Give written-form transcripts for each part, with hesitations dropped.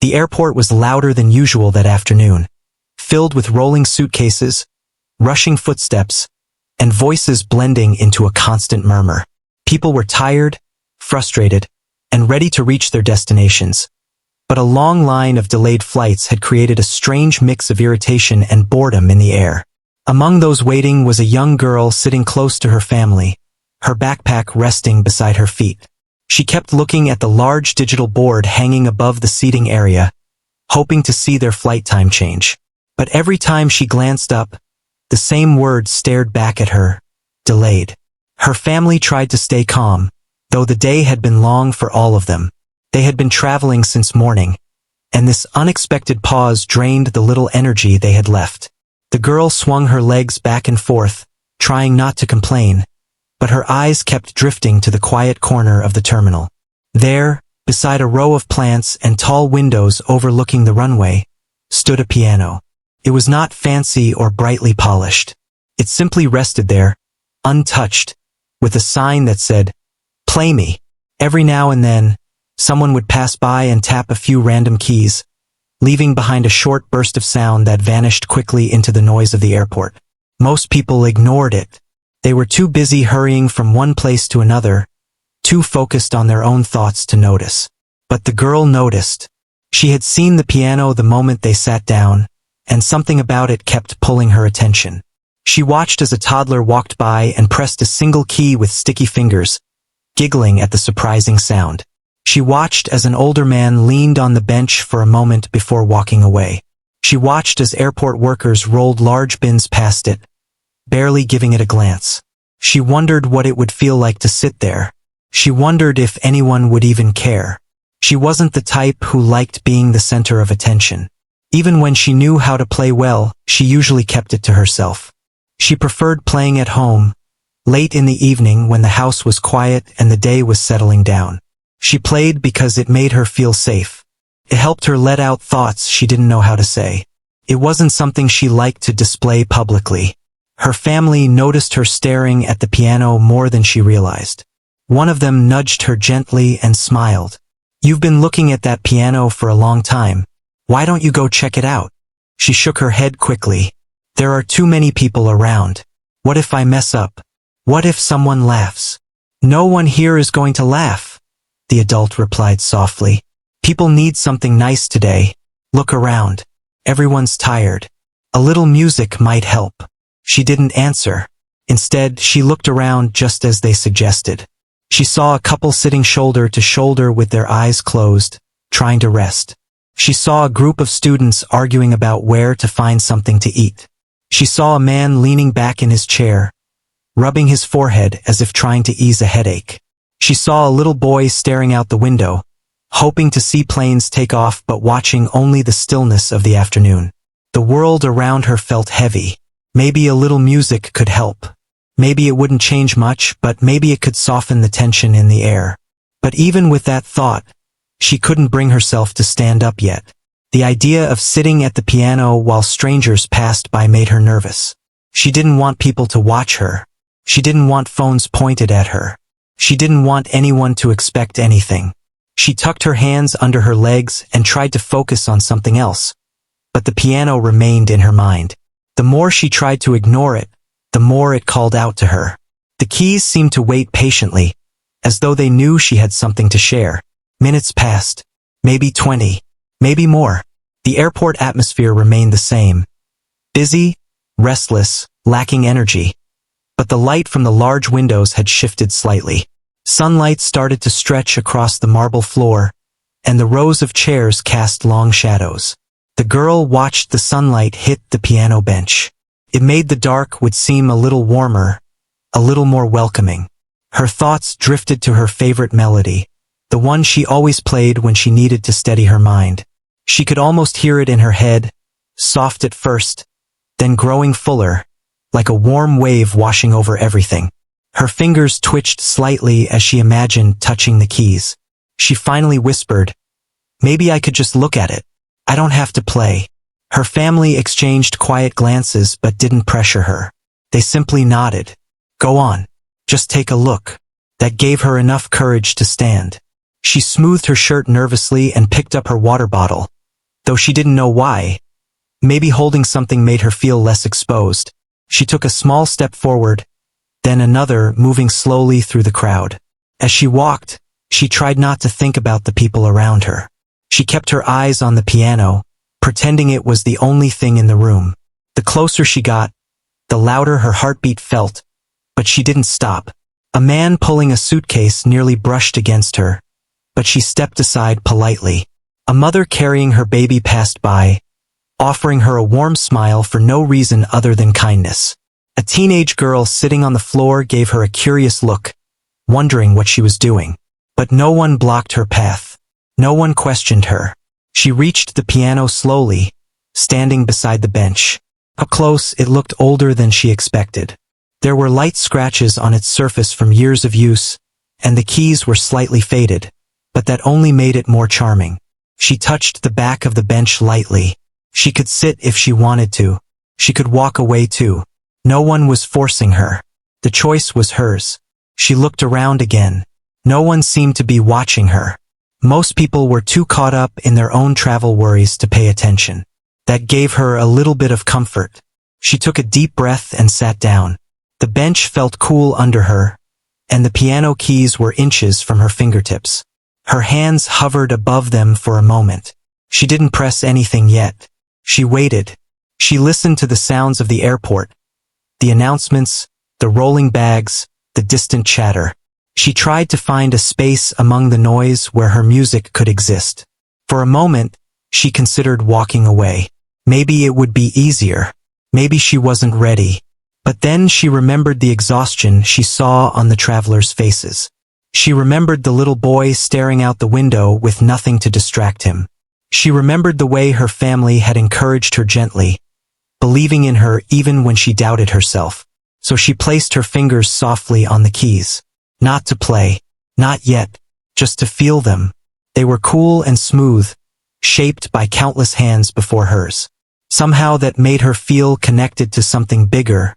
The airport was louder than usual that afternoon, filled with rolling suitcases, rushing footsteps, and voices blending into a constant murmur. People were tired, frustrated, and ready to reach their destinations. But a long line of delayed flights had created a strange mix of irritation and boredom in the air. Among those waiting was a young girl sitting close to her family, her backpack resting beside her feet. She kept looking at the large digital board hanging above the seating area, hoping to see their flight time change. But every time she glanced up, the same words stared back at her: delayed. Her family tried to stay calm, though the day had been long for all of them. They had been traveling since morning, and this unexpected pause drained the little energy they had left. The girl swung her legs back and forth, trying not to complain, but her eyes kept drifting to the quiet corner of the terminal. There, beside a row of plants and tall windows overlooking the runway, stood a piano. It was not fancy or brightly polished. It simply rested there, untouched, with a sign that said, "Play me." Every now and then, someone would pass by and tap a few random keys, leaving behind a short burst of sound that vanished quickly into the noise of the airport. Most people ignored it. They were too busy hurrying from one place to another, too focused on their own thoughts to notice. But the girl noticed. She had seen the piano the moment they sat down, and something about it kept pulling her attention. She watched as a toddler walked by and pressed a single key with sticky fingers, giggling at the surprising sound. She watched as an older man leaned on the bench for a moment before walking away. She watched as airport workers rolled large bins past it, barely giving it a glance. She wondered what it would feel like to sit there. She wondered if anyone would even care. She wasn't the type who liked being the center of attention. Even when she knew how to play well, she usually kept it to herself. She preferred playing at home, late in the evening when the house was quiet and the day was settling down. She played because it made her feel safe. It helped her let out thoughts she didn't know how to say. It wasn't something she liked to display publicly. Her family noticed her staring at the piano more than she realized. One of them nudged her gently and smiled. "You've been looking at that piano for a long time. Why don't you go check it out?" She shook her head quickly. "There are too many people around. What if I mess up? What if someone laughs?" "No one here is going to laugh," the adult replied softly. "People need something nice today. Look around. Everyone's tired. A little music might help." She didn't answer. Instead, she looked around just as they suggested. She saw a couple sitting shoulder to shoulder with their eyes closed, trying to rest. She saw a group of students arguing about where to find something to eat. She saw a man leaning back in his chair, rubbing his forehead as if trying to ease a headache. She saw a little boy staring out the window, hoping to see planes take off but watching only the stillness of the afternoon. The world around her felt heavy. Maybe a little music could help. Maybe it wouldn't change much, but maybe it could soften the tension in the air. But even with that thought, she couldn't bring herself to stand up yet. The idea of sitting at the piano while strangers passed by made her nervous. She didn't want people to watch her. She didn't want phones pointed at her. She didn't want anyone to expect anything. She tucked her hands under her legs and tried to focus on something else. But the piano remained in her mind. The more she tried to ignore it, the more it called out to her. The keys seemed to wait patiently, as though they knew she had something to share. Minutes passed. Maybe 20. Maybe more. The airport atmosphere remained the same. Busy, restless, lacking energy. But the light from the large windows had shifted slightly. Sunlight started to stretch across the marble floor, and the rows of chairs cast long shadows. The girl watched the sunlight hit the piano bench. It made the dark would seem a little warmer, a little more welcoming. Her thoughts drifted to her favorite melody, the one she always played when she needed to steady her mind. She could almost hear it in her head, soft at first, then growing fuller, like a warm wave washing over everything. Her fingers twitched slightly as she imagined touching the keys. She finally whispered, "Maybe I could just look at it. I don't have to play." Her family exchanged quiet glances but didn't pressure her. They simply nodded. "Go on. Just take a look." That gave her enough courage to stand. She smoothed her shirt nervously and picked up her water bottle, though she didn't know why. Maybe holding something made her feel less exposed. She took a small step forward, then another, moving slowly through the crowd. As she walked, she tried not to think about the people around her. She kept her eyes on the piano, pretending it was the only thing in the room. The closer she got, the louder her heartbeat felt, but she didn't stop. A man pulling a suitcase nearly brushed against her, but she stepped aside politely. A mother carrying her baby passed by, offering her a warm smile for no reason other than kindness. A teenage girl sitting on the floor gave her a curious look, wondering what she was doing. But no one blocked her path. No one questioned her. She reached the piano slowly, standing beside the bench. Up close, it looked older than she expected. There were light scratches on its surface from years of use, and the keys were slightly faded, but that only made it more charming. She touched the back of the bench lightly. She could sit if she wanted to. She could walk away too. No one was forcing her. The choice was hers. She looked around again. No one seemed to be watching her. Most people were too caught up in their own travel worries to pay attention. That gave her a little bit of comfort. She took a deep breath and sat down. The bench felt cool under her, and the piano keys were inches from her fingertips. Her hands hovered above them for a moment. She didn't press anything yet. She waited. She listened to the sounds of the airport, the announcements, the rolling bags, the distant chatter. She tried to find a space among the noise where her music could exist. For a moment, she considered walking away. Maybe it would be easier. Maybe she wasn't ready. But then she remembered the exhaustion she saw on the travelers' faces. She remembered the little boy staring out the window with nothing to distract him. She remembered the way her family had encouraged her gently, believing in her even when she doubted herself. So she placed her fingers softly on the keys. Not to play. Not yet. Just to feel them. They were cool and smooth, shaped by countless hands before hers. Somehow that made her feel connected to something bigger,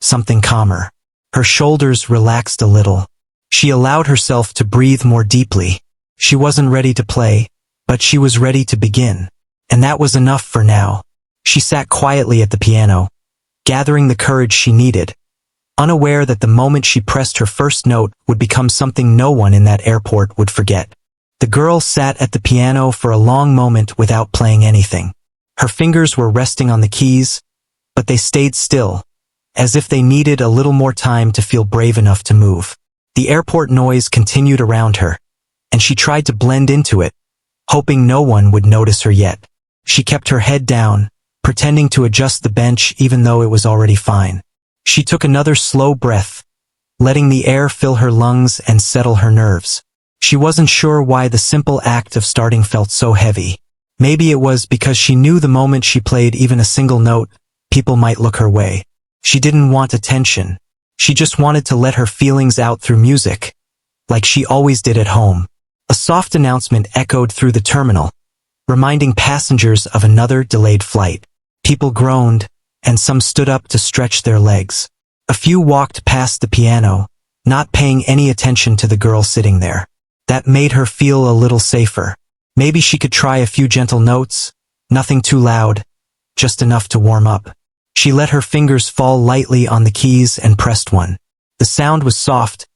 something calmer. Her shoulders relaxed a little. She allowed herself to breathe more deeply. She wasn't ready to play, but she was ready to begin. And that was enough for now. She sat quietly at the piano, gathering the courage she needed, unaware that the moment she pressed her first note would become something no one in that airport would forget. The girl sat at the piano for a long moment without playing anything. Her fingers were resting on the keys, but they stayed still, as if they needed a little more time to feel brave enough to move. The airport noise continued around her, and she tried to blend into it, hoping no one would notice her yet. She kept her head down, pretending to adjust the bench even though it was already fine. She took another slow breath, letting the air fill her lungs and settle her nerves. She wasn't sure why the simple act of starting felt so heavy. Maybe it was because she knew the moment she played even a single note, people might look her way. She didn't want attention. She just wanted to let her feelings out through music, like she always did at home. A soft announcement echoed through the terminal, reminding passengers of another delayed flight. People groaned, and some stood up to stretch their legs. A few walked past the piano, not paying any attention to the girl sitting there. That made her feel a little safer. Maybe she could try a few gentle notes, nothing too loud, just enough to warm up. She let her fingers fall lightly on the keys and pressed one. The sound was soft,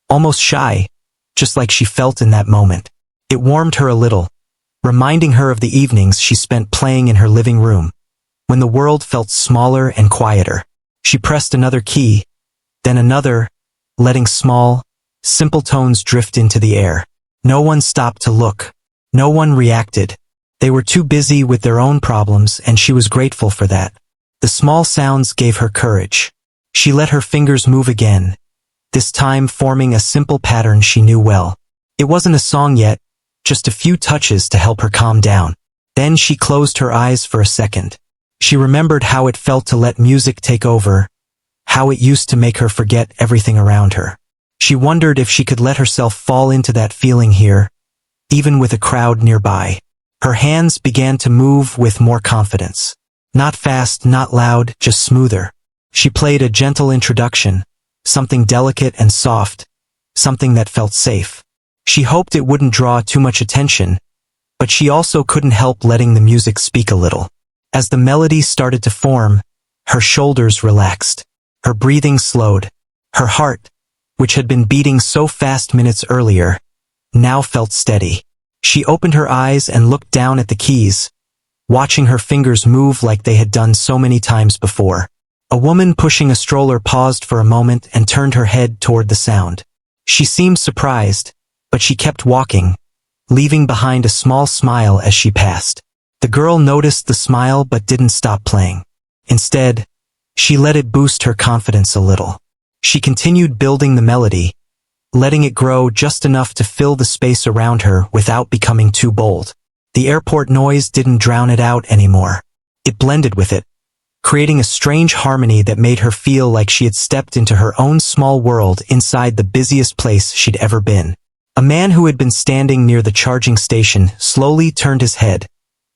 almost shy, just like she felt in that moment. It warmed her a little, reminding her of the evenings she spent playing in her living room, when the world felt smaller and quieter. She pressed another key, then another, letting small, simple tones drift into the air. No one stopped to look. No one reacted. They were too busy with their own problems, and she was grateful for that. The small sounds gave her courage. She let her fingers move again, this time forming a simple pattern she knew well. It wasn't a song yet, just a few touches to help her calm down. Then she closed her eyes for a second. She remembered how it felt to let music take over, how it used to make her forget everything around her. She wondered if she could let herself fall into that feeling here, even with a crowd nearby. Her hands began to move with more confidence. Not fast, not loud, just smoother. She played a gentle introduction, something delicate and soft, something that felt safe. She hoped it wouldn't draw too much attention, but she also couldn't help letting the music speak a little. As the melody started to form, her shoulders relaxed. Her breathing slowed. Her heart, which had been beating so fast minutes earlier, now felt steady. She opened her eyes and looked down at the keys, watching her fingers move like they had done so many times before. A woman pushing a stroller paused for a moment and turned her head toward the sound. She seemed surprised, but she kept walking, leaving behind a small smile as she passed. The girl noticed the smile but didn't stop playing. Instead, she let it boost her confidence a little. She continued building the melody, letting it grow just enough to fill the space around her without becoming too bold. The airport noise didn't drown it out anymore. It blended with it, creating a strange harmony that made her feel like she had stepped into her own small world inside the busiest place she'd ever been. A man who had been standing near the charging station slowly turned his head,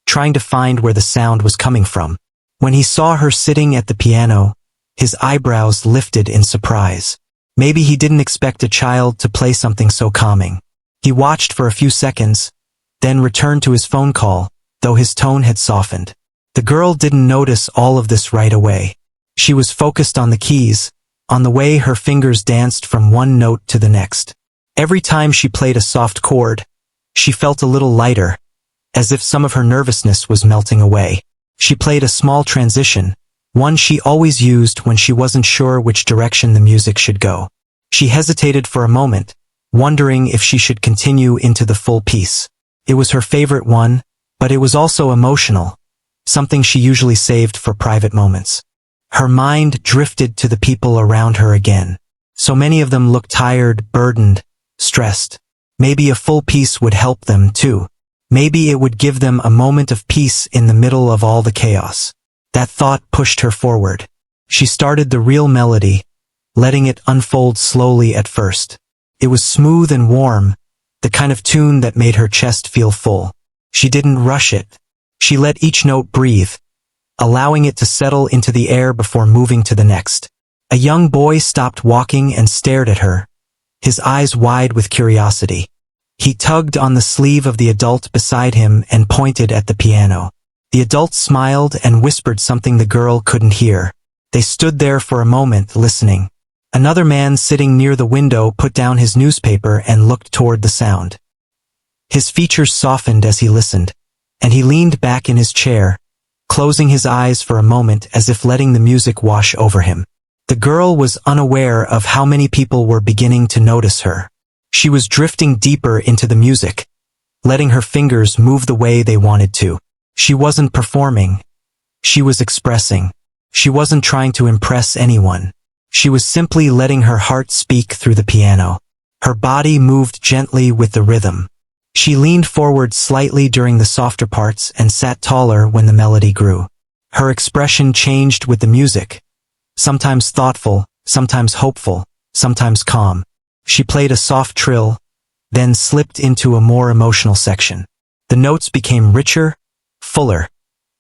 trying to find where the sound was coming from. When he saw her sitting at the piano, his eyebrows lifted in surprise. Maybe he didn't expect a child to play something so calming. He watched for a few seconds, then returned to his phone call, though his tone had softened. The girl didn't notice all of this right away. She was focused on the keys, on the way her fingers danced from one note to the next. Every time she played a soft chord, she felt a little lighter, as if some of her nervousness was melting away. She played a small transition, one she always used when she wasn't sure which direction the music should go. She hesitated for a moment, wondering if she should continue into the full piece. It was her favorite one, but it was also emotional, something she usually saved for private moments. Her mind drifted to the people around her again. So many of them looked tired, burdened, stressed. Maybe a full piece would help them too. Maybe it would give them a moment of peace in the middle of all the chaos. That thought pushed her forward. She started the real melody, letting it unfold slowly at first. It was smooth and warm, the kind of tune that made her chest feel full. She didn't rush it. She let each note breathe, allowing it to settle into the air before moving to the next. A young boy stopped walking and stared at her, his eyes wide with curiosity. He tugged on the sleeve of the adult beside him and pointed at the piano. The adult smiled and whispered something the girl couldn't hear. They stood there for a moment, listening. Another man sitting near the window put down his newspaper and looked toward the sound. His features softened as he listened, and he leaned back in his chair, closing his eyes for a moment as if letting the music wash over him. The girl was unaware of how many people were beginning to notice her. She was drifting deeper into the music, letting her fingers move the way they wanted to. She wasn't performing. She was expressing. She wasn't trying to impress anyone. She was simply letting her heart speak through the piano. Her body moved gently with the rhythm. She leaned forward slightly during the softer parts and sat taller when the melody grew. Her expression changed with the music, sometimes thoughtful, sometimes hopeful, sometimes calm. She played a soft trill, then slipped into a more emotional section. The notes became richer, fuller,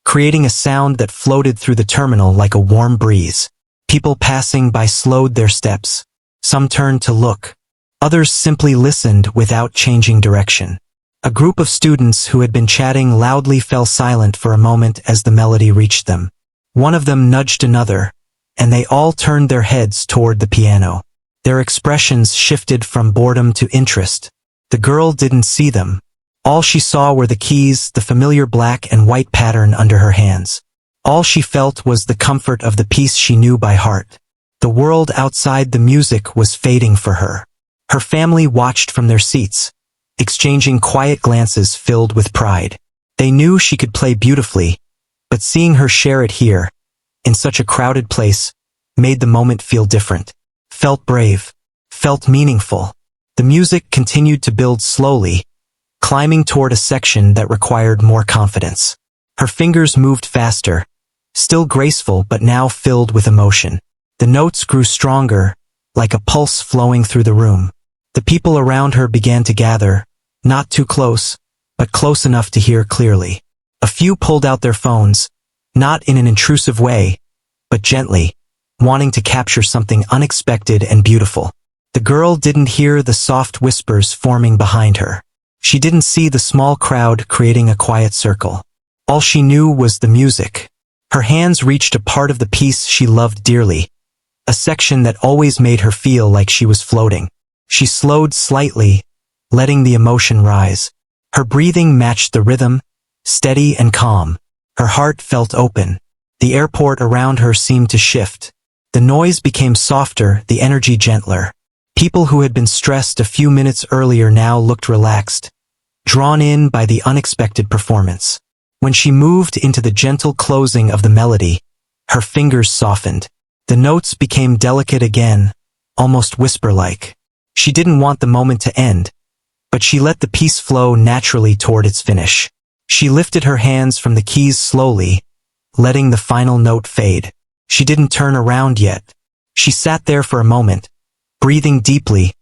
creating a sound that floated through the terminal like a warm breeze. People passing by slowed their steps. Some turned to look. Others simply listened without changing direction. A group of students who had been chatting loudly fell silent for a moment as the melody reached them. One of them nudged another, and they all turned their heads toward the piano. Their expressions shifted from boredom to interest. The girl didn't see them. All she saw were the keys, the familiar black and white pattern under her hands. All she felt was the comfort of the piece she knew by heart. The world outside the music was fading for her. Her family watched from their seats, exchanging quiet glances filled with pride. They knew she could play beautifully, but seeing her share it here, in such a crowded place, made the moment feel different. Felt brave, felt meaningful. The music continued to build slowly, climbing toward a section that required more confidence. Her fingers moved faster, still graceful but now filled with emotion. The notes grew stronger, like a pulse flowing through the room. The people around her began to gather, not too close, but close enough to hear clearly. A few pulled out their phones, not in an intrusive way, but gently, wanting to capture something unexpected and beautiful. The girl didn't hear the soft whispers forming behind her. She didn't see the small crowd creating a quiet circle. All she knew was the music. Her hands reached a part of the piece she loved dearly, a section that always made her feel like she was floating. She slowed slightly, letting the emotion rise. Her breathing matched the rhythm, steady and calm. Her heart felt open. The airport around her seemed to shift. The noise became softer, the energy gentler. People who had been stressed a few minutes earlier now looked relaxed, drawn in by the unexpected performance. When she moved into the gentle closing of the melody, her fingers softened. The notes became delicate again, almost whisper-like. She didn't want the moment to end, but she let the piece flow naturally toward its finish. She lifted her hands from the keys slowly, letting the final note fade. She didn't turn around yet. She sat there for a moment, breathing deeply,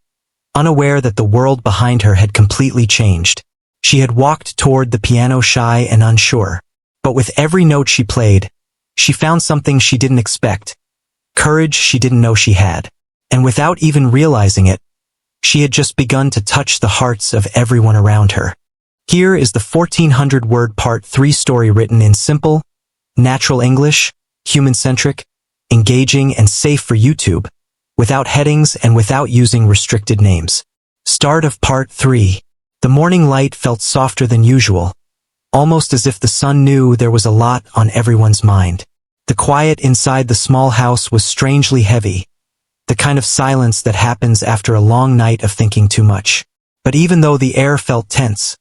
unaware that the world behind her had completely changed. She had walked toward the piano shy and unsure, but with every note she played, she found something she didn't expect, courage she didn't know she had. And without even realizing it, she had just begun to touch the hearts of everyone around her. Here is the 1,400-word Part 3 story written in simple, natural English, human-centric, engaging and safe for YouTube, without headings and without using restricted names. Start of Part 3. The morning light felt softer than usual, almost as if the sun knew there was a lot on everyone's mind. The quiet inside the small house was strangely heavy, the kind of silence that happens after a long night of thinking too much. But even though the air felt tense,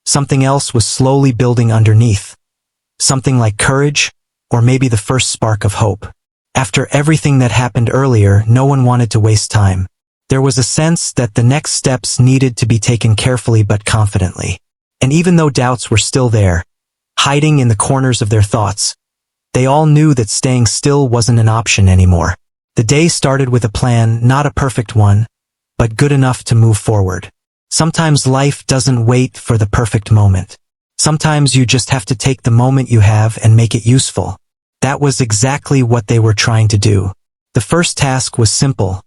something else was slowly building underneath. Something like courage, or maybe the first spark of hope. After everything that happened earlier, no one wanted to waste time. There was a sense that the next steps needed to be taken carefully but confidently. And even though doubts were still there, hiding in the corners of their thoughts, they all knew that staying still wasn't an option anymore. The day started with a plan, not a perfect one, but good enough to move forward. Sometimes life doesn't wait for the perfect moment. Sometimes you just have to take the moment you have and make it useful. That was exactly what they were trying to do. The first task was simple: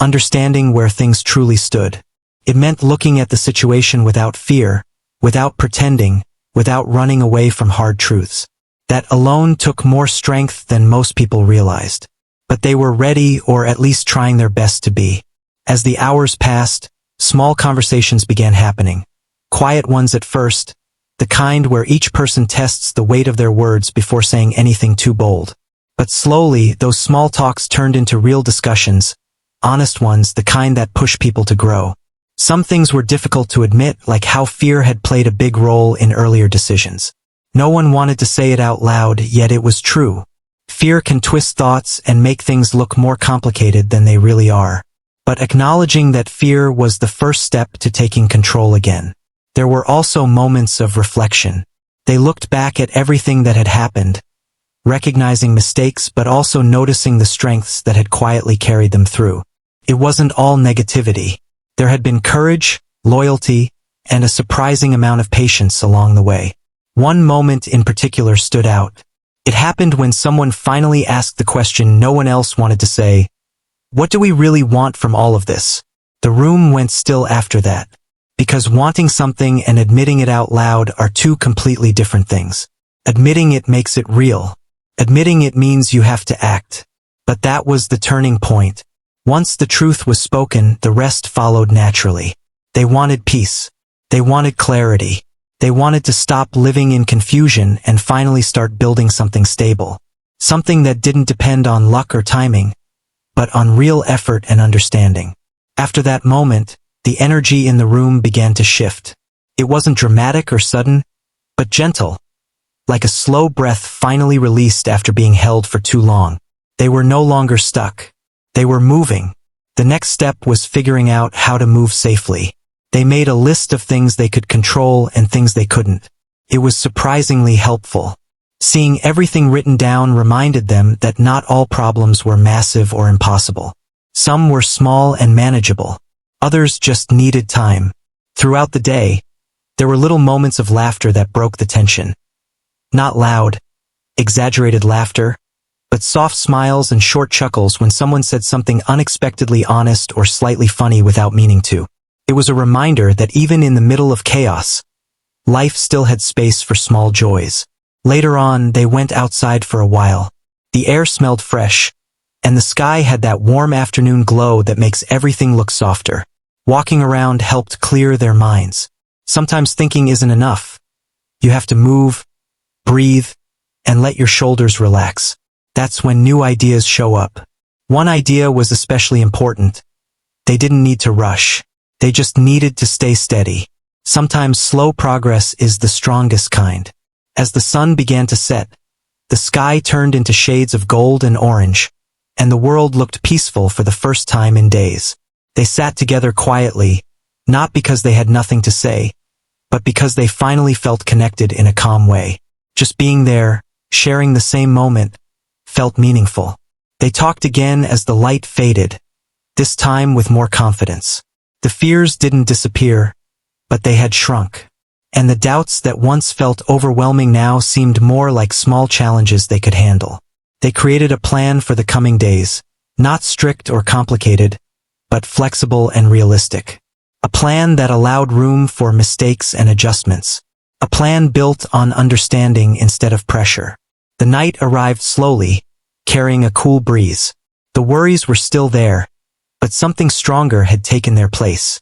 understanding where things truly stood. It meant looking at the situation without fear, without pretending, without running away from hard truths. That alone took more strength than most people realized. But they were ready, or at least trying their best to be. As the hours passed, small conversations began happening. Quiet ones at first, the kind where each person tests the weight of their words before saying anything too bold. But slowly, those small talks turned into real discussions, honest ones, the kind that push people to grow. Some things were difficult to admit, like how fear had played a big role in earlier decisions. No one wanted to say it out loud, yet it was true. Fear can twist thoughts and make things look more complicated than they really are. But acknowledging that fear was the first step to taking control again. There were also moments of reflection. They looked back at everything that had happened, recognizing mistakes but also noticing the strengths that had quietly carried them through. It wasn't all negativity. There had been courage, loyalty, and a surprising amount of patience along the way. One moment in particular stood out. It happened when someone finally asked the question no one else wanted to say: what do we really want from all of this? The room went still after that. Because wanting something and admitting it out loud are two completely different things. Admitting it makes it real. Admitting it means you have to act. But that was the turning point. Once the truth was spoken, the rest followed naturally. They wanted peace. They wanted clarity. They wanted to stop living in confusion and finally start building something stable. Something that didn't depend on luck or timing, but on real effort and understanding. After that moment, the energy in the room began to shift. It wasn't dramatic or sudden, but gentle, like a slow breath finally released after being held for too long. They were no longer stuck. They were moving. The next step was figuring out how to move safely. They made a list of things they could control and things they couldn't. It was surprisingly helpful. Seeing everything written down reminded them that not all problems were massive or impossible. Some were small and manageable. Others just needed time. Throughout the day, there were little moments of laughter that broke the tension. Not loud, exaggerated laughter, but soft smiles and short chuckles when someone said something unexpectedly honest or slightly funny without meaning to. It was a reminder that even in the middle of chaos, life still had space for small joys. Later on, they went outside for a while. The air smelled fresh, and the sky had that warm afternoon glow that makes everything look softer. Walking around helped clear their minds. Sometimes thinking isn't enough. You have to move, breathe, and let your shoulders relax. That's when new ideas show up. One idea was especially important. They didn't need to rush. They just needed to stay steady. Sometimes slow progress is the strongest kind. As the sun began to set, the sky turned into shades of gold and orange, and the world looked peaceful for the first time in days. They sat together quietly, not because they had nothing to say, but because they finally felt connected in a calm way. Just being there, sharing the same moment, felt meaningful. They talked again as the light faded, this time with more confidence. The fears didn't disappear, but they had shrunk. And the doubts that once felt overwhelming now seemed more like small challenges they could handle. They created a plan for the coming days, not strict or complicated, but flexible and realistic. A plan that allowed room for mistakes and adjustments. A plan built on understanding instead of pressure. The night arrived slowly, carrying a cool breeze. The worries were still there, but something stronger had taken their place.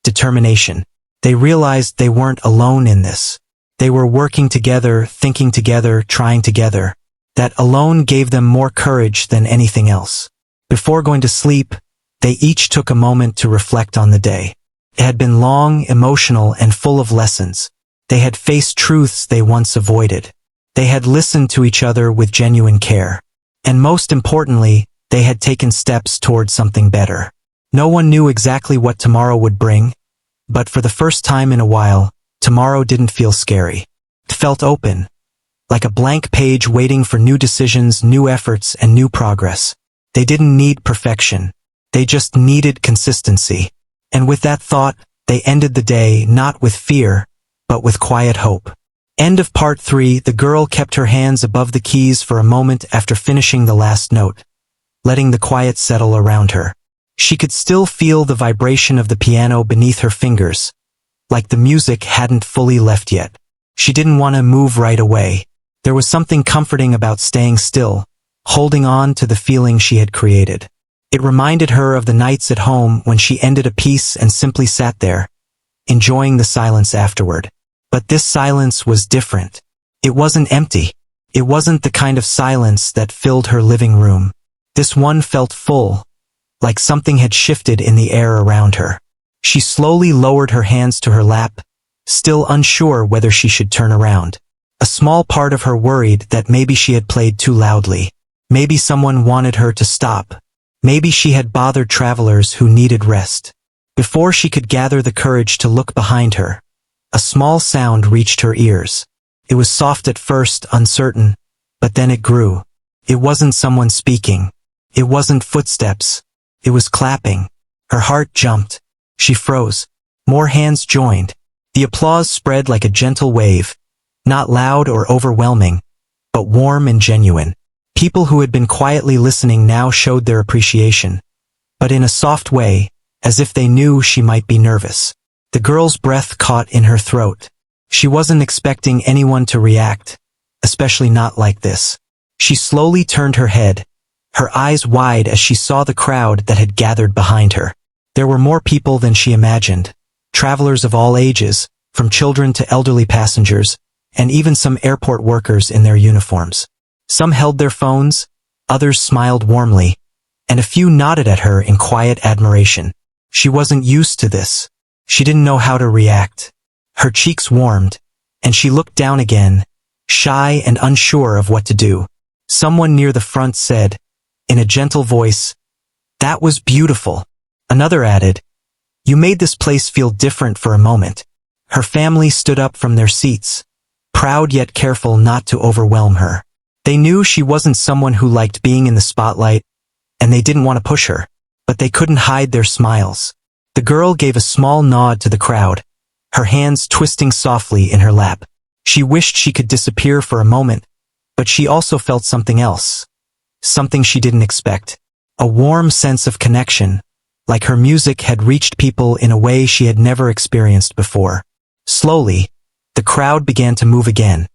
Determination. They realized they weren't alone in this. They were working together, thinking together, trying together. That alone gave them more courage than anything else. Before going to sleep, they each took a moment to reflect on the day. It had been long, emotional, and full of lessons. They had faced truths they once avoided. They had listened to each other with genuine care. And most importantly, they had taken steps toward something better. No one knew exactly what tomorrow would bring, but for the first time in a while, tomorrow didn't feel scary. It felt open, like a blank page waiting for new decisions, new efforts, and new progress. They didn't need perfection. They just needed consistency. And with that thought, they ended the day not with fear, but with quiet hope. End of part 3. The girl kept her hands above the keys for a moment after finishing the last note, letting the quiet settle around her. She could still feel the vibration of the piano beneath her fingers, like the music hadn't fully left yet. She didn't want to move right away. There was something comforting about staying still, holding on to the feeling she had created. It reminded her of the nights at home when she ended a piece and simply sat there, enjoying the silence afterward. But this silence was different. It wasn't empty. It wasn't the kind of silence that filled her living room. This one felt full, like something had shifted in the air around her. She slowly lowered her hands to her lap, still unsure whether she should turn around. A small part of her worried that maybe she had played too loudly. Maybe someone wanted her to stop. Maybe she had bothered travelers who needed rest. Before she could gather the courage to look behind her, a small sound reached her ears. It was soft at first, uncertain, but then it grew. It wasn't someone speaking. It wasn't footsteps. It was clapping. Her heart jumped. She froze. More hands joined. The applause spread like a gentle wave, not loud or overwhelming, but warm and genuine. People who had been quietly listening now showed their appreciation, but in a soft way, as if they knew she might be nervous. The girl's breath caught in her throat. She wasn't expecting anyone to react, especially not like this. She slowly turned her head, her eyes wide as she saw the crowd that had gathered behind her. There were more people than she imagined, travelers of all ages, from children to elderly passengers, and even some airport workers in their uniforms. Some held their phones, others smiled warmly, and a few nodded at her in quiet admiration. She wasn't used to this. She didn't know how to react. Her cheeks warmed, and she looked down again, shy and unsure of what to do. Someone near the front said, in a gentle voice, "That was beautiful." Another added, "You made this place feel different for a moment." Her family stood up from their seats, proud yet careful not to overwhelm her. They knew she wasn't someone who liked being in the spotlight, and they didn't want to push her, but they couldn't hide their smiles. The girl gave a small nod to the crowd, her hands twisting softly in her lap. She wished she could disappear for a moment, but she also felt something else, something she didn't expect. A warm sense of connection, like her music had reached people in a way she had never experienced before. Slowly, the crowd began to move again,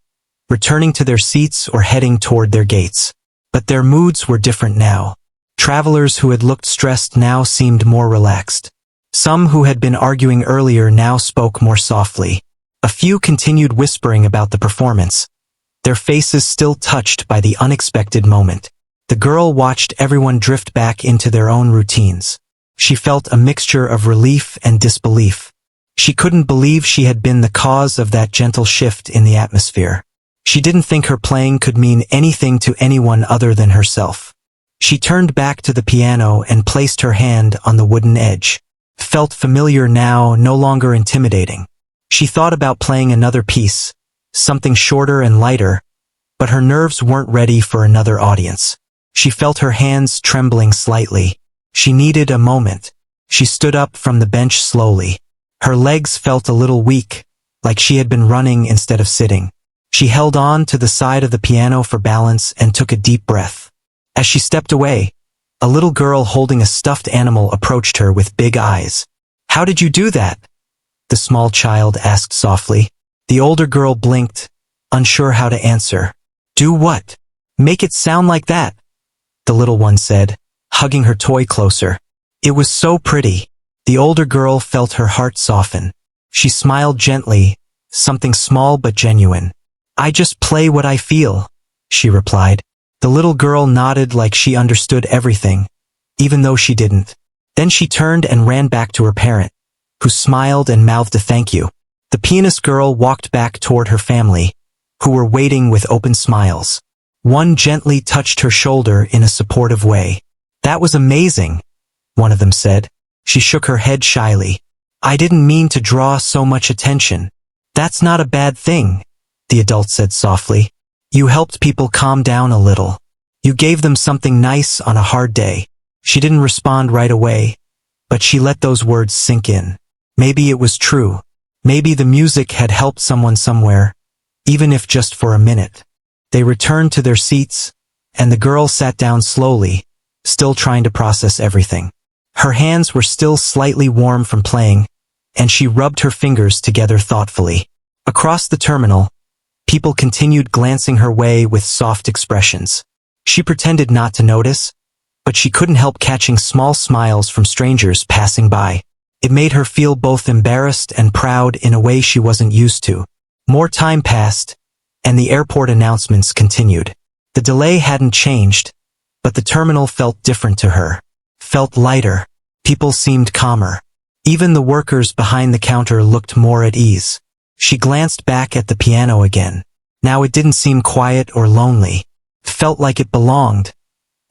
returning to their seats or heading toward their gates. But their moods were different now. Travelers who had looked stressed now seemed more relaxed. Some who had been arguing earlier now spoke more softly. A few continued whispering about the performance, their faces still touched by the unexpected moment. The girl watched everyone drift back into their own routines. She felt a mixture of relief and disbelief. She couldn't believe she had been the cause of that gentle shift in the atmosphere. She didn't think her playing could mean anything to anyone other than herself. She turned back to the piano and placed her hand on the wooden edge. Felt familiar now, no longer intimidating. She thought about playing another piece, something shorter and lighter, but her nerves weren't ready for another audience. She felt her hands trembling slightly. She needed a moment. She stood up from the bench slowly. Her legs felt a little weak, like she had been running instead of sitting. She held on to the side of the piano for balance and took a deep breath. As she stepped away, a little girl holding a stuffed animal approached her with big eyes. "How did you do that?" the small child asked softly. The older girl blinked, unsure how to answer. "Do what? Make it sound like that," the little one said, hugging her toy closer. It was so pretty. The older girl felt her heart soften. She smiled gently, something small but genuine. "I just play what I feel," she replied. The little girl nodded like she understood everything, even though she didn't. Then she turned and ran back to her parent, who smiled and mouthed a thank you. The pianist girl walked back toward her family, who were waiting with open smiles. One gently touched her shoulder in a supportive way. "That was amazing," one of them said. She shook her head shyly. "I didn't mean to draw so much attention." "That's not a bad thing," the adult said softly. "You helped people calm down a little. You gave them something nice on a hard day." She didn't respond right away, but she let those words sink in. Maybe it was true. Maybe the music had helped someone somewhere, even if just for a minute. They returned to their seats, and the girl sat down slowly, still trying to process everything. Her hands were still slightly warm from playing, and she rubbed her fingers together thoughtfully. Across the terminal, people continued glancing her way with soft expressions. She pretended not to notice, but she couldn't help catching small smiles from strangers passing by. It made her feel both embarrassed and proud in a way she wasn't used to. More time passed, and the airport announcements continued. The delay hadn't changed, but the terminal felt different to her. Felt lighter. People seemed calmer. Even the workers behind the counter looked more at ease. She glanced back at the piano again. Now it didn't seem quiet or lonely. Felt like it belonged,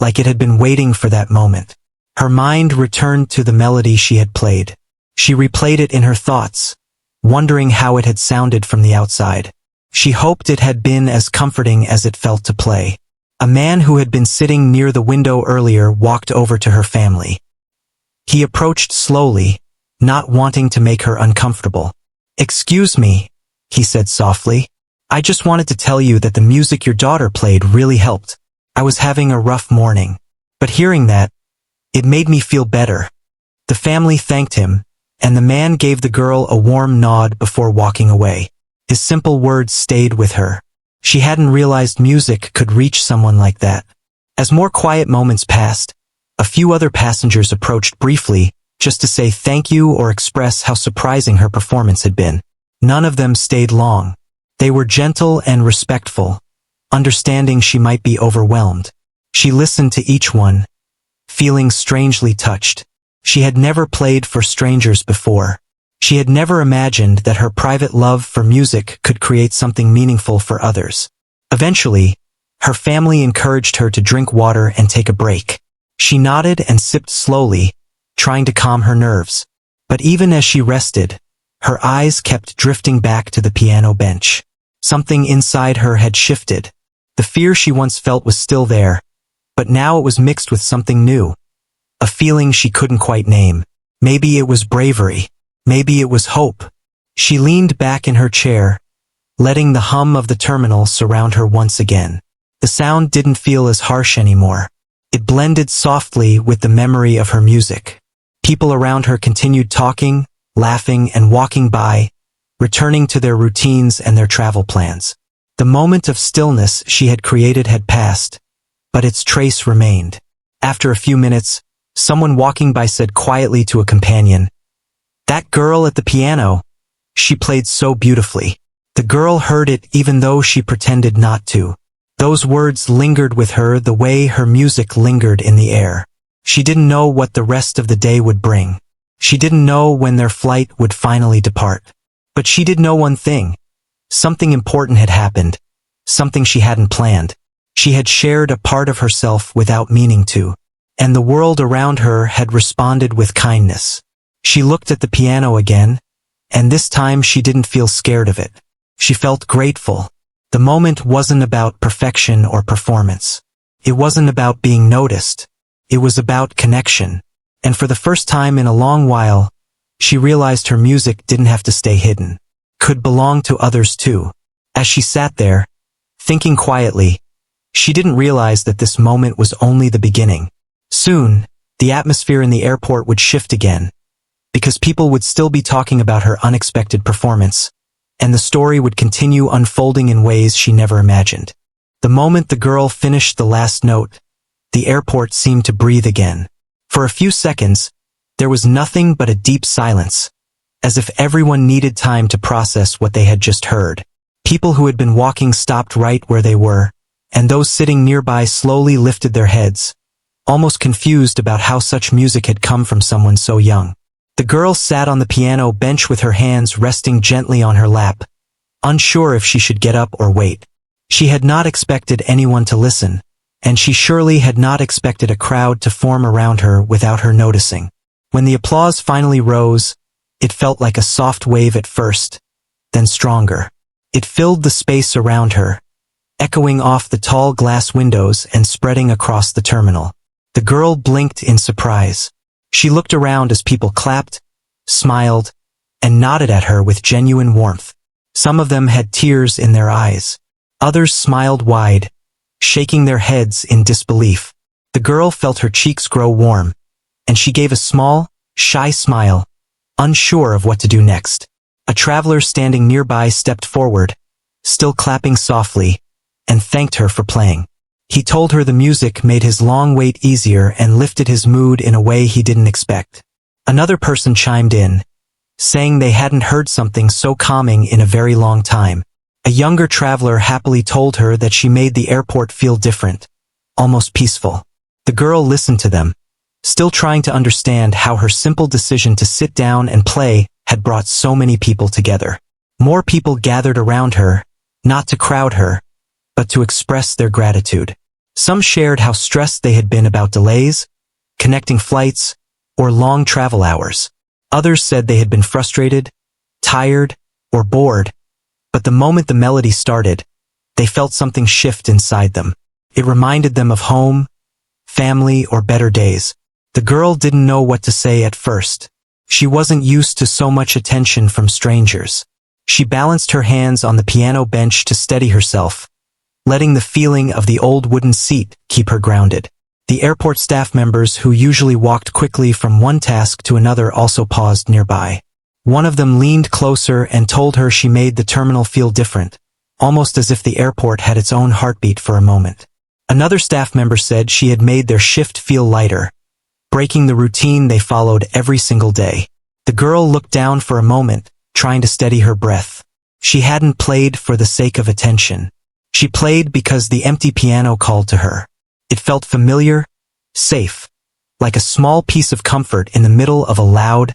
like it had been waiting for that moment. Her mind returned to the melody she had played. She replayed it in her thoughts, wondering how it had sounded from the outside. She hoped it had been as comforting as it felt to play. A man who had been sitting near the window earlier walked over to her family. He approached slowly, not wanting to make her uncomfortable. "Excuse me," he said softly. "I just wanted to tell you that the music your daughter played really helped. I was having a rough morning, but hearing that, it made me feel better." The family thanked him, and the man gave the girl a warm nod before walking away. His simple words stayed with her. She hadn't realized music could reach someone like that. As more quiet moments passed, a few other passengers approached briefly, just to say thank you or express how surprising her performance had been. None of them stayed long. They were gentle and respectful, understanding she might be overwhelmed. She listened to each one, feeling strangely touched. She had never played for strangers before. She had never imagined that her private love for music could create something meaningful for others. Eventually, her family encouraged her to drink water and take a break. She nodded and sipped slowly, trying to calm her nerves. But even as she rested, her eyes kept drifting back to the piano bench. Something inside her had shifted. The fear she once felt was still there, but now it was mixed with something new. A feeling she couldn't quite name. Maybe it was bravery. Maybe it was hope. She leaned back in her chair, letting the hum of the terminal surround her once again. The sound didn't feel as harsh anymore. It blended softly with the memory of her music. People around her continued talking, laughing, and walking by, returning to their routines and their travel plans. The moment of stillness she had created had passed, but its trace remained. After a few minutes, someone walking by said quietly to a companion, "That girl at the piano, she played so beautifully." The girl heard it even though she pretended not to. Those words lingered with her the way her music lingered in the air. She didn't know what the rest of the day would bring. She didn't know when their flight would finally depart. But she did know one thing. Something important had happened. Something she hadn't planned. She had shared a part of herself without meaning to. And the world around her had responded with kindness. She looked at the piano again, and this time she didn't feel scared of it. She felt grateful. The moment wasn't about perfection or performance. It wasn't about being noticed. It was about connection. And for the first time in a long while, she realized her music didn't have to stay hidden. Could belong to others too. As she sat there, thinking quietly, she didn't realize that this moment was only the beginning. Soon, the atmosphere in the airport would shift again, because people would still be talking about her unexpected performance, and the story would continue unfolding in ways she never imagined. The moment the girl finished the last note, the airport seemed to breathe again. For a few seconds, there was nothing but a deep silence, as if everyone needed time to process what they had just heard. People who had been walking stopped right where they were, and those sitting nearby slowly lifted their heads, almost confused about how such music had come from someone so young. The girl sat on the piano bench with her hands resting gently on her lap, unsure if she should get up or wait. She had not expected anyone to listen, and she surely had not expected a crowd to form around her without her noticing. When the applause finally rose, it felt like a soft wave at first, then stronger. It filled the space around her, echoing off the tall glass windows and spreading across the terminal. The girl blinked in surprise. She looked around as people clapped, smiled, and nodded at her with genuine warmth. Some of them had tears in their eyes. Others smiled wide, shaking their heads in disbelief. The girl felt her cheeks grow warm, and she gave a small, shy smile, unsure of what to do next. A traveler standing nearby stepped forward, still clapping softly, and thanked her for playing. He told her the music made his long wait easier and lifted his mood in a way he didn't expect. Another person chimed in, saying they hadn't heard something so calming in a very long time. A younger traveler happily told her that she made the airport feel different, almost peaceful. The girl listened to them, still trying to understand how her simple decision to sit down and play had brought so many people together. More people gathered around her, not to crowd her, but to express their gratitude. Some shared how stressed they had been about delays, connecting flights, or long travel hours. Others said they had been frustrated, tired, or bored, but the moment the melody started, they felt something shift inside them. It reminded them of home, family, or better days. The girl didn't know what to say at first. She wasn't used to so much attention from strangers. She balanced her hands on the piano bench to steady herself, letting the feeling of the old wooden seat keep her grounded. The airport staff members who usually walked quickly from one task to another also paused nearby. One of them leaned closer and told her she made the terminal feel different, almost as if the airport had its own heartbeat for a moment. Another staff member said she had made their shift feel lighter, breaking the routine they followed every single day. The girl looked down for a moment, trying to steady her breath. She hadn't played for the sake of attention. She played because the empty piano called to her. It felt familiar, safe, like a small piece of comfort in the middle of a loud,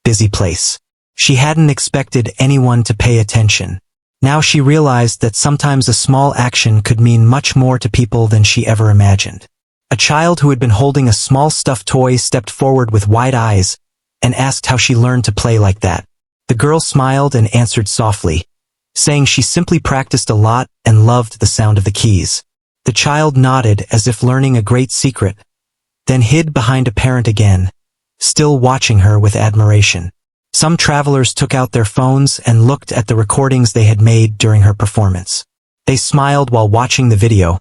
busy place. She hadn't expected anyone to pay attention. Now she realized that sometimes a small action could mean much more to people than she ever imagined. A child who had been holding a small stuffed toy stepped forward with wide eyes and asked how she learned to play like that. The girl smiled and answered softly, saying she simply practiced a lot and loved the sound of the keys. The child nodded as if learning a great secret, then hid behind a parent again, still watching her with admiration. Some travelers took out their phones and looked at the recordings they had made during her performance. They smiled while watching the video,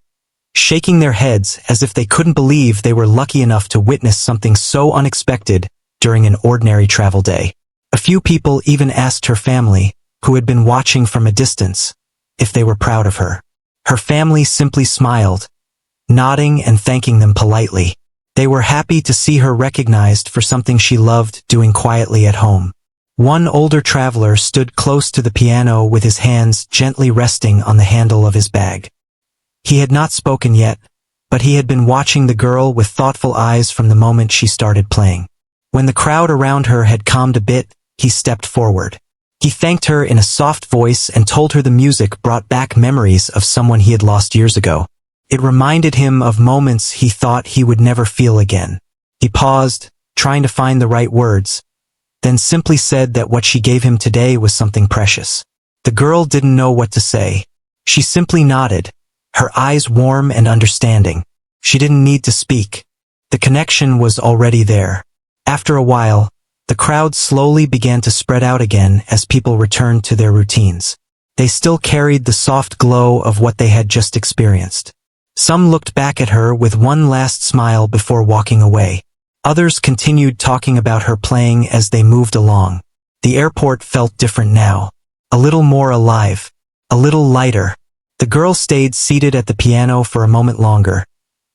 shaking their heads as if they couldn't believe they were lucky enough to witness something so unexpected during an ordinary travel day. A few people even asked her family, who had been watching from a distance, if they were proud of her. Her family simply smiled, nodding and thanking them politely. They were happy to see her recognized for something she loved doing quietly at home. One older traveler stood close to the piano with his hands gently resting on the handle of his bag. He had not spoken yet, but he had been watching the girl with thoughtful eyes from the moment she started playing. When the crowd around her had calmed a bit, he stepped forward. He thanked her in a soft voice and told her the music brought back memories of someone he had lost years ago. It reminded him of moments he thought he would never feel again. He paused, trying to find the right words, then simply said that what she gave him today was something precious. The girl didn't know what to say. She simply nodded, her eyes warm and understanding. She didn't need to speak. The connection was already there. After a while, the crowd slowly began to spread out again as people returned to their routines. They still carried the soft glow of what they had just experienced. Some looked back at her with one last smile before walking away. Others continued talking about her playing as they moved along. The airport felt different now. A little more alive. A little lighter. The girl stayed seated at the piano for a moment longer,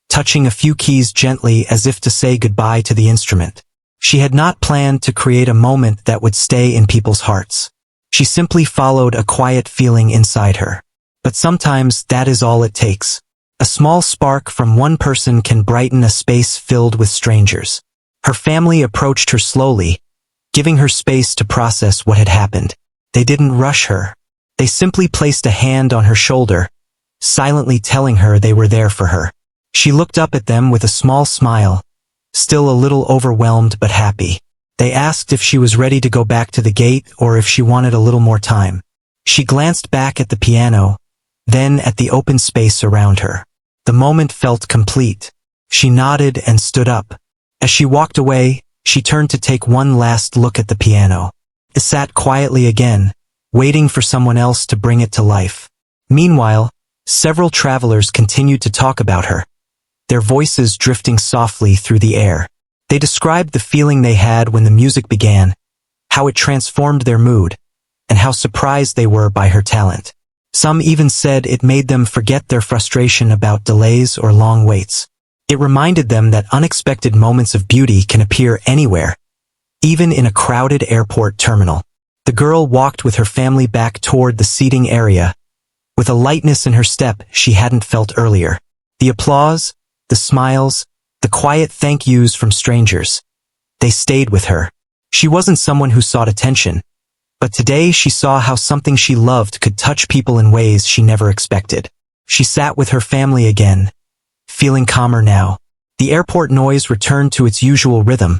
touching a few keys gently as if to say goodbye to the instrument. She had not planned to create a moment that would stay in people's hearts. She simply followed a quiet feeling inside her. But sometimes that is all it takes. A small spark from one person can brighten a space filled with strangers. Her family approached her slowly, giving her space to process what had happened. They didn't rush her. They simply placed a hand on her shoulder, silently telling her they were there for her. She looked up at them with a small smile, still a little overwhelmed but happy. They asked if she was ready to go back to the gate or if she wanted a little more time. She glanced back at the piano, then at the open space around her. The moment felt complete. She nodded and stood up. As she walked away, she turned to take one last look at the piano. It sat quietly again, waiting for someone else to bring it to life. Meanwhile, several travelers continued to talk about her, their voices drifting softly through the air. They described the feeling they had when the music began, how it transformed their mood, and how surprised they were by her talent. Some even said it made them forget their frustration about delays or long waits. It reminded them that unexpected moments of beauty can appear anywhere, even in a crowded airport terminal. The girl walked with her family back toward the seating area, with a lightness in her step she hadn't felt earlier. The applause, the smiles, the quiet thank yous from strangers. They stayed with her. She wasn't someone who sought attention, but today she saw how something she loved could touch people in ways she never expected. She sat with her family again, feeling calmer now. The airport noise returned to its usual rhythm,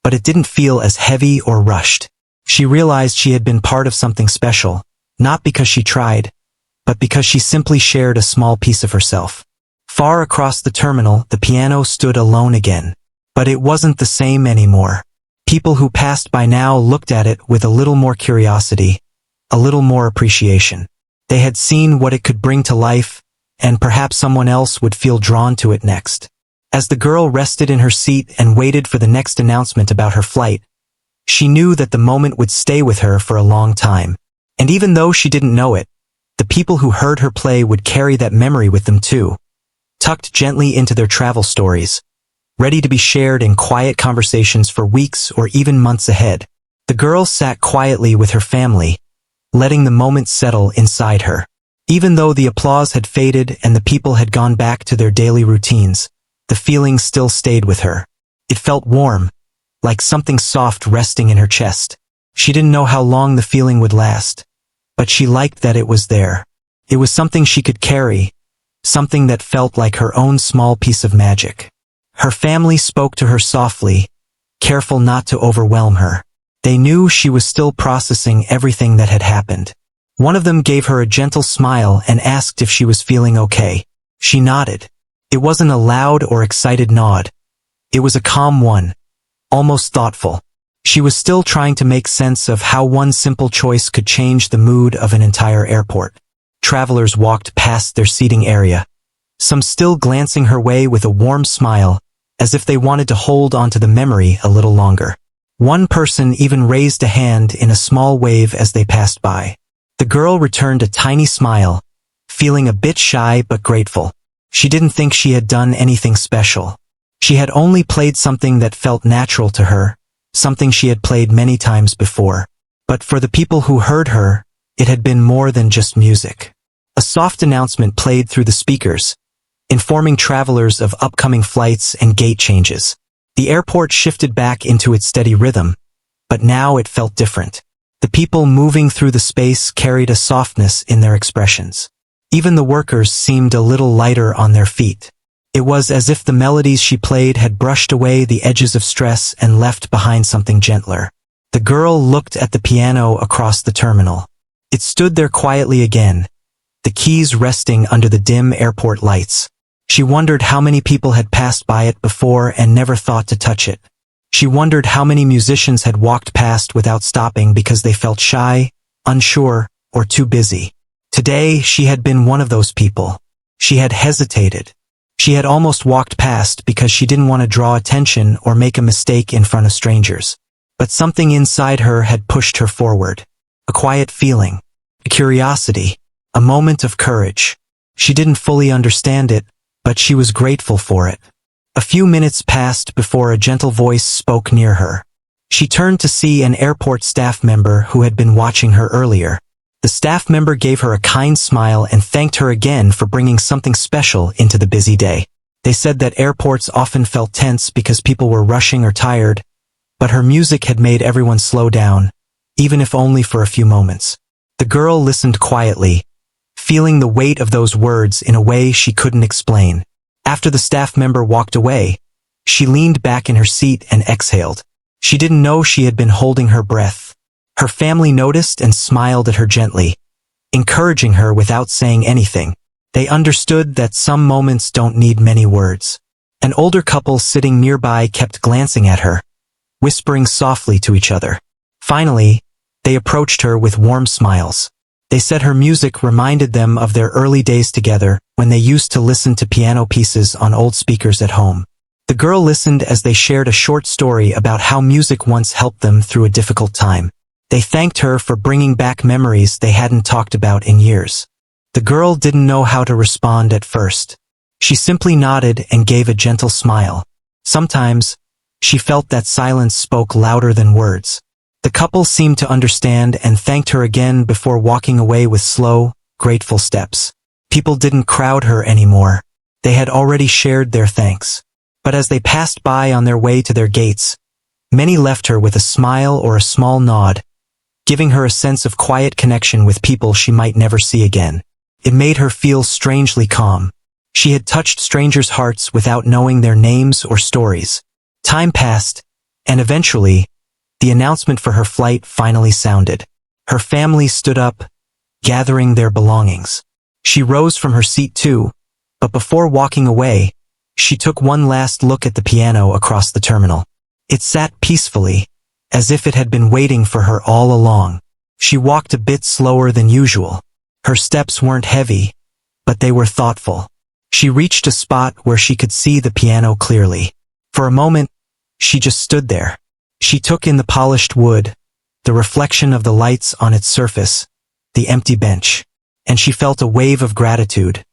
but it didn't feel as heavy or rushed. She realized she had been part of something special, not because she tried, but because she simply shared a small piece of herself. Far across the terminal, the piano stood alone again. But it wasn't the same anymore. People who passed by now looked at it with a little more curiosity, a little more appreciation. They had seen what it could bring to life, and perhaps someone else would feel drawn to it next. As the girl rested in her seat and waited for the next announcement about her flight, she knew that the moment would stay with her for a long time. And even though she didn't know it, the people who heard her play would carry that memory with them too, tucked gently into their travel stories, ready to be shared in quiet conversations for weeks or even months ahead. The girl sat quietly with her family, letting the moment settle inside her. Even though the applause had faded and the people had gone back to their daily routines, the feeling still stayed with her. It felt warm, like something soft resting in her chest. She didn't know how long the feeling would last, but she liked that it was there. It was something she could carry, something that felt like her own small piece of magic. Her family spoke to her softly, careful not to overwhelm her. They knew she was still processing everything that had happened. One of them gave her a gentle smile and asked if she was feeling okay. She nodded. It wasn't a loud or excited nod. It was a calm one, almost thoughtful. She was still trying to make sense of how one simple choice could change the mood of an entire airport. Travelers walked past their seating area, some still glancing her way with a warm smile, as if they wanted to hold onto the memory a little longer. One person even raised a hand in a small wave as they passed by. The girl returned a tiny smile, feeling a bit shy but grateful. She didn't think she had done anything special. She had only played something that felt natural to her, something she had played many times before. But for the people who heard her, it had been more than just music. A soft announcement played through the speakers, informing travelers of upcoming flights and gate changes. The airport shifted back into its steady rhythm, but now it felt different. The people moving through the space carried a softness in their expressions. Even the workers seemed a little lighter on their feet. It was as if the melodies she played had brushed away the edges of stress and left behind something gentler. The girl looked at the piano across the terminal. It stood there quietly again, the keys resting under the dim airport lights. She wondered how many people had passed by it before and never thought to touch it. She wondered how many musicians had walked past without stopping because they felt shy, unsure, or too busy. Today, she had been one of those people. She had hesitated. She had almost walked past because she didn't want to draw attention or make a mistake in front of strangers. But something inside her had pushed her forward. A quiet feeling, a curiosity, a moment of courage. She didn't fully understand it, but she was grateful for it. A few minutes passed before a gentle voice spoke near her. She turned to see an airport staff member who had been watching her earlier. The staff member gave her a kind smile and thanked her again for bringing something special into the busy day. They said that airports often felt tense because people were rushing or tired, but her music had made everyone slow down, even if only for a few moments. The girl listened quietly, feeling the weight of those words in a way she couldn't explain. After the staff member walked away, she leaned back in her seat and exhaled. She didn't know she had been holding her breath. Her family noticed and smiled at her gently, encouraging her without saying anything. They understood that some moments don't need many words. An older couple sitting nearby kept glancing at her, whispering softly to each other. Finally, they approached her with warm smiles. They said her music reminded them of their early days together when they used to listen to piano pieces on old speakers at home. The girl listened as they shared a short story about how music once helped them through a difficult time. They thanked her for bringing back memories they hadn't talked about in years. The girl didn't know how to respond at first. She simply nodded and gave a gentle smile. Sometimes, she felt that silence spoke louder than words. The couple seemed to understand and thanked her again before walking away with slow, grateful steps. People didn't crowd her anymore. They had already shared their thanks. But as they passed by on their way to their gates, many left her with a smile or a small nod, giving her a sense of quiet connection with people she might never see again. It made her feel strangely calm. She had touched strangers' hearts without knowing their names or stories. Time passed, and eventually, the announcement for her flight finally sounded. Her family stood up, gathering their belongings. She rose from her seat too, but before walking away, she took one last look at the piano across the terminal. It sat peacefully, as if it had been waiting for her all along. She walked a bit slower than usual. Her steps weren't heavy, but they were thoughtful. She reached a spot where she could see the piano clearly. For a moment, she just stood there. She took in the polished wood, the reflection of the lights on its surface, the empty bench, and she felt a wave of gratitude.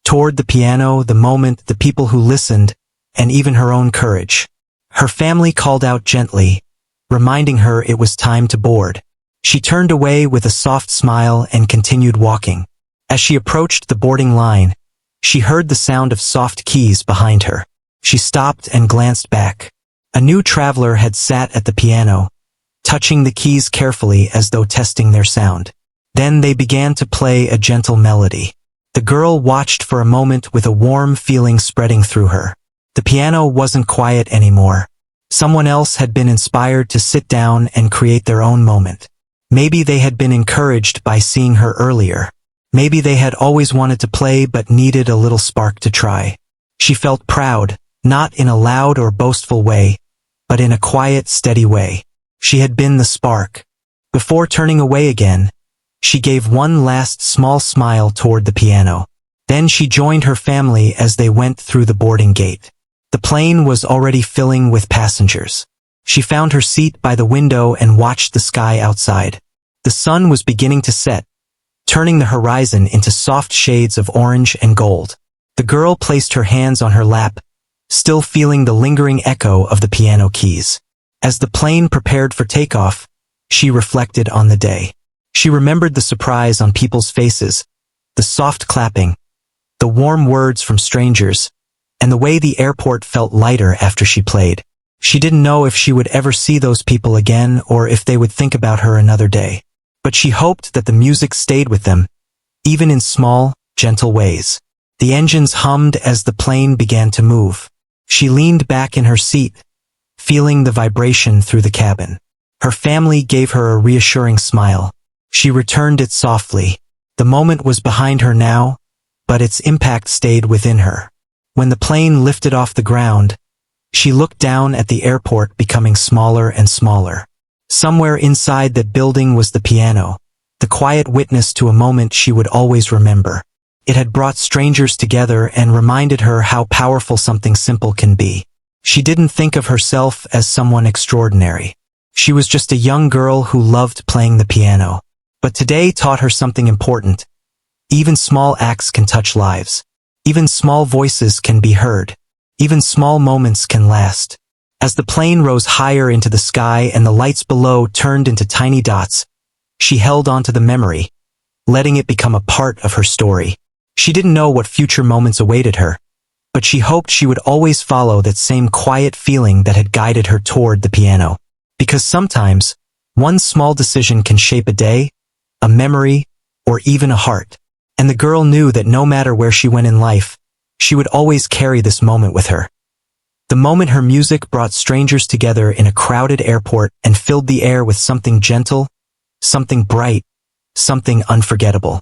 Toward the piano, the moment, the people who listened, and even her own courage. Her family called out gently, reminding her it was time to board. She turned away with a soft smile and continued walking. As she approached the boarding line, she heard the sound of soft keys behind her. She stopped and glanced back. A new traveler had sat at the piano, touching the keys carefully as though testing their sound. Then they began to play a gentle melody. The girl watched for a moment with a warm feeling spreading through her. The piano wasn't quiet anymore. Someone else had been inspired to sit down and create their own moment. Maybe they had been encouraged by seeing her earlier. Maybe they had always wanted to play but needed a little spark to try. She felt proud, not in a loud or boastful way, but in a quiet, steady way. She had been the spark. Before turning away again, she gave one last small smile toward the piano. Then she joined her family as they went through the boarding gate. The plane was already filling with passengers. She found her seat by the window and watched the sky outside. The sun was beginning to set, turning the horizon into soft shades of orange and gold. The girl placed her hands on her lap, still feeling the lingering echo of the piano keys. As the plane prepared for takeoff, she reflected on the day. She remembered the surprise on people's faces, the soft clapping, the warm words from strangers, and the way the airport felt lighter after she played. She didn't know if she would ever see those people again or if they would think about her another day. But she hoped that the music stayed with them, even in small, gentle ways. The engines hummed as the plane began to move. She leaned back in her seat, feeling the vibration through the cabin. Her family gave her a reassuring smile. She returned it softly. The moment was behind her now, but its impact stayed within her. When the plane lifted off the ground, she looked down at the airport becoming smaller and smaller. Somewhere inside that building was the piano, the quiet witness to a moment she would always remember. It had brought strangers together and reminded her how powerful something simple can be. She didn't think of herself as someone extraordinary. She was just a young girl who loved playing the piano. But today taught her something important. Even small acts can touch lives. Even small voices can be heard. Even small moments can last. As the plane rose higher into the sky and the lights below turned into tiny dots, she held onto the memory, letting it become a part of her story. She didn't know what future moments awaited her, but she hoped she would always follow that same quiet feeling that had guided her toward the piano. Because sometimes, one small decision can shape a day, a memory, or even a heart. And the girl knew that no matter where she went in life, she would always carry this moment with her. The moment her music brought strangers together in a crowded airport and filled the air with something gentle, something bright, something unforgettable.